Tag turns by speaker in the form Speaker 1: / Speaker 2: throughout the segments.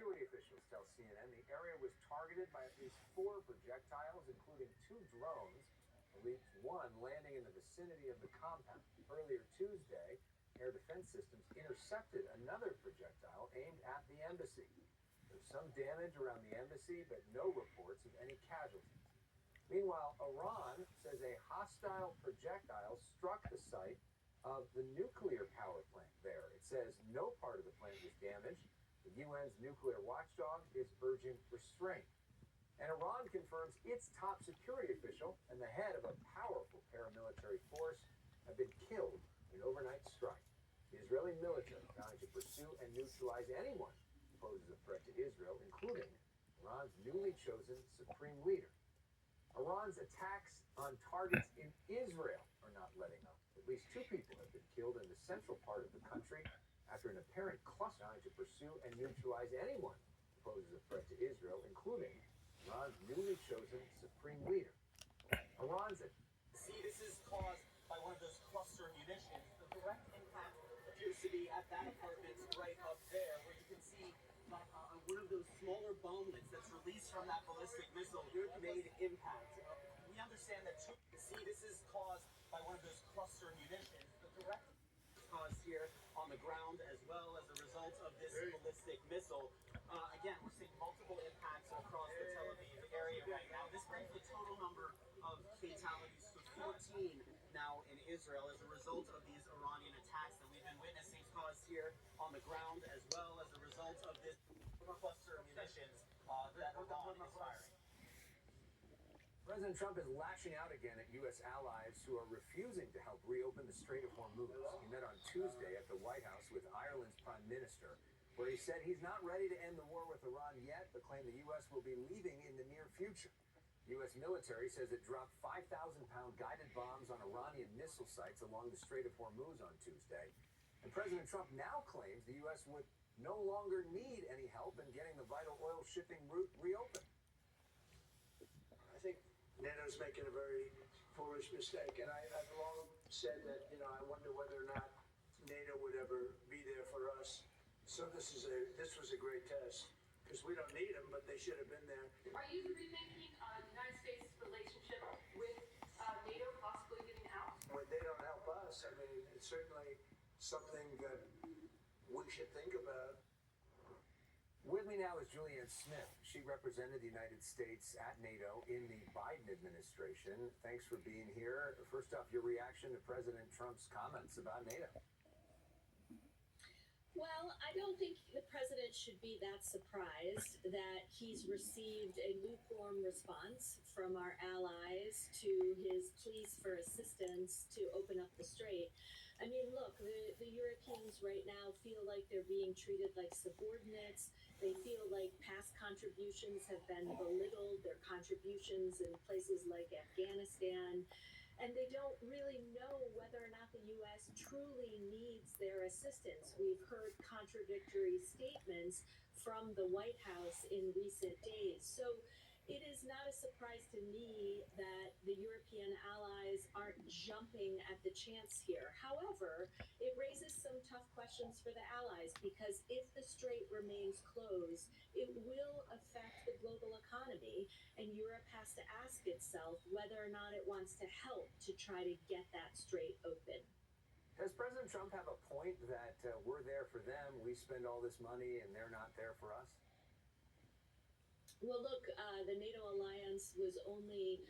Speaker 1: security officials tell CNN the area was targeted by at least 4 projectiles, including 2 drones, at least one landing in the vicinity of the compound. Earlier Tuesday, air defense systems intercepted another projectile aimed at the embassy. There's some damage around the embassy, but no reports of any casualties. Meanwhile, Iran says a hostile projectile struck the site of the nuclear power plant there. It says no part of the plant was damaged. The UN's nuclear watchdog is urging restraint. And Iran confirms its top security official and the head of a powerful paramilitary force have been killed in an overnight strike. The Israeli military vowing to pursue and neutralize anyone who poses a threat to Israel, including Iran's newly chosen supreme leader. Iran's attacks on targets in Israel are not letting up. At least 2 people have been killed in the central part of the country after an apparent cluster trying to pursue and neutralize anyone who poses a threat to Israel, including Iran's newly chosen supreme leader.
Speaker 2: This is caused by one of those cluster munitions. The direct impact appears to be at that apartment right up there, where you can see one of those smaller bomblets that's released from that ballistic missile made impact. We understand that this is caused by one of those cluster munitions. The direct caused here on the ground as well as a result of this ballistic missile. Again, we're seeing multiple impacts across the Tel Aviv area right now. This brings the total number of fatalities to 14 now in Israel as a result of these Iranian attacks that we've been witnessing caused here on the ground as well as a result of this cluster of munitions that Iran is firing.
Speaker 1: President Trump is lashing out again at U.S. allies who are refusing to help reopen the Strait of Hormuz. He met on Tuesday at the White House with Ireland's Prime Minister, where he said he's not ready to end the war with Iran yet, but claimed the U.S. will be leaving in the near future. U.S. military says it dropped 5,000-pound guided bombs on Iranian missile sites along the Strait of Hormuz on Tuesday. And President Trump now claims the U.S. would no longer need any help in getting the vital oil shipping route reopened.
Speaker 3: I think NATO's making a very foolish mistake, and I've long said that, I wonder whether or not NATO would ever be there for us. So this was a great test, because we don't need them, but they should have been there.
Speaker 4: Are you rethinking the United States' relationship with NATO possibly getting out?
Speaker 3: When they don't help us, I mean, it's certainly something that we should think about.
Speaker 1: With me now is Julianne Smith. She represented the United States at NATO in the Biden administration. Thanks for being here. First off, your reaction to President Trump's comments about NATO.
Speaker 5: Well, I don't think the president should be that surprised that he's received a lukewarm response from our allies to his pleas for assistance to open up the strait. I mean, look, the Europeans right now feel like they're being treated like subordinates. They feel like past contributions have been belittled, their contributions in places like Afghanistan. And they don't really know whether or not the U.S. truly needs their assistance. We've heard contradictory statements from the White House in recent days. So it is not a surprise to me that the European allies aren't jumping at the chance here. However, it raises some tough questions for the allies, because if the strait remains closed, it will affect the global economy, and Europe has to ask itself whether or not it wants to help to try to get that strait open.
Speaker 1: Does President Trump have a point that we're there for them, we spend all this money, and they're not there for us?
Speaker 5: Well, look, the NATO alliance was only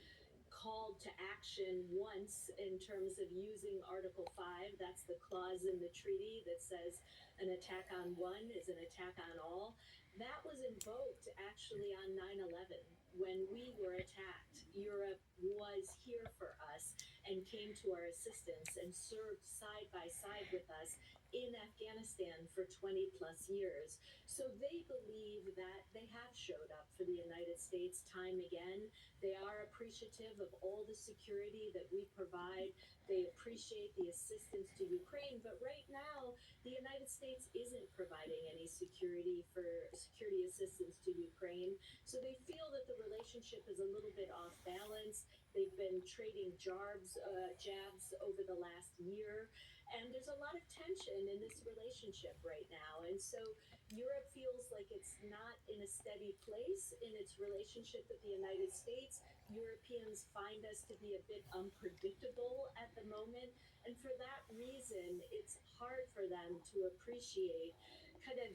Speaker 5: called to action once in terms of using Article 5. That's the clause in the treaty that says an attack on one is an attack on all. That was invoked actually on 9/11 when we were attacked. Europe was here for us and came to our assistance and served side by side with us in Afghanistan for 20 plus years. So they believe that they have showed up for the United States time again. They are appreciative of all the security that we provide. They appreciate the assistance to Ukraine. But right now, the United States isn't providing any security assistance to Ukraine. So they feel that the relationship is a little bit off balance. They've been trading jabs over the last year. And there's a lot of tension in this relationship right now. And so Europe feels like it's not in a steady place in its relationship with the United States. Europeans find us to be a bit unpredictable at the moment. And for that reason, it's hard for them to appreciate kind of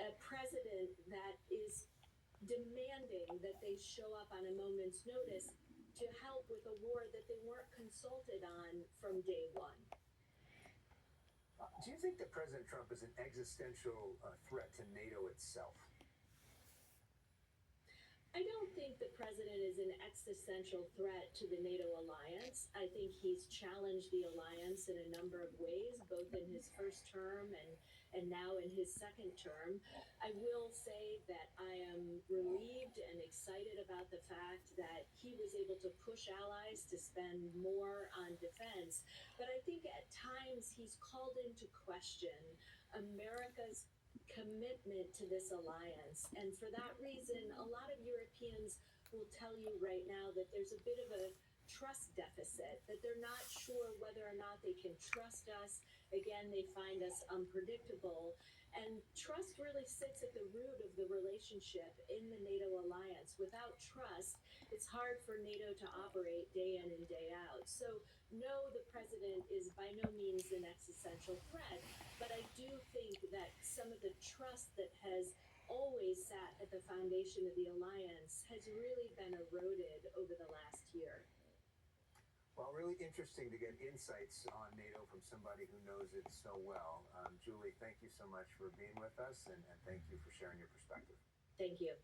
Speaker 5: a president that is demanding that they show up on a moment's notice to help with a war that they weren't consulted on from day one.
Speaker 1: Do you think that President Trump is an existential threat to NATO itself?
Speaker 5: I don't think the president is an existential threat to the NATO alliance. I think he's challenged the alliance in a number of ways, both in his first term and now in his second term. I will say that I am relieved and excited about the fact that he was able to push allies to spend more on defense. But I think at times he's called into question America's commitment to this alliance. And for that reason, a lot of Europeans will tell you right now that there's a bit of a trust deficit, that they're not sure whether or not they can trust us. Again, they find us unpredictable. And trust really sits at the root of the relationship in the NATO alliance. Without trust, it's hard for NATO to operate day in and day out. So, no, the president is by no means an existential threat, but I do think that some of the trust that has always sat at the foundation of the alliance has really been eroded over the last year.
Speaker 1: Well, really interesting to get insights on NATO from somebody who knows it so well. Julie, thank you so much for being with us, and thank you for sharing your perspective.
Speaker 5: Thank you.